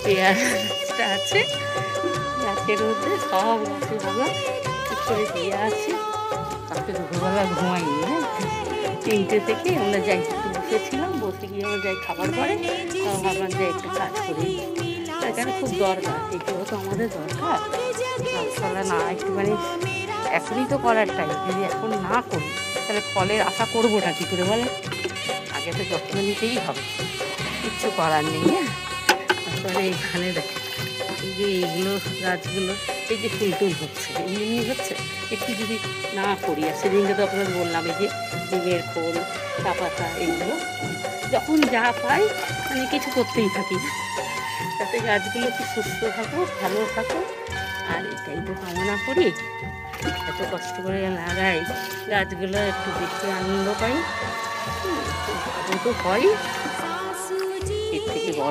পেয়ারাটা আছে গাছের মধ্যে, সব গাছে বাবা ঠিক করে দিয়ে আছে। কালকে দুপুরবেলা ঘুমাইনি, হ্যাঁ 3টে থেকে আমরা যাই একটু বসেছিলাম, বসে গিয়ে আমরা যাই খাবার পরে ভাবলাম যে একটু কাজ করি, এখানে খুব দরকার, এগুলো তো আমাদের দরকার। গাছপালা না একটুখানি এখনই তো করার টাইম, যদি এখন না করি তাহলে ফলের আশা করবো না কী করে বলে। আগে তো যত্ন নিতেই হবে, কিচ্ছু করার নেই। হ্যাঁ তারপরে এখানে দেখে এই যে এইগুলো গাছগুলো, এই যে ফুল টুল হচ্ছে এমনি হচ্ছে, একটু যদি না করি, আর সেদিনকে তো আপনাদের বললাম এই যে ডিমের খোল চা পাতা এইগুলো যখন যা পাই মানে কিছু করতেই থাকি, তাতে গাছগুলো কি সুস্থ থাকো ভালো থাকো, আর এটাই তো কামনা করি। এত কষ্ট করে লাগাই গাছগুলো, একটু দেখতে আনন্দ পাই, ভালো তো হয়, এর থেকে বড়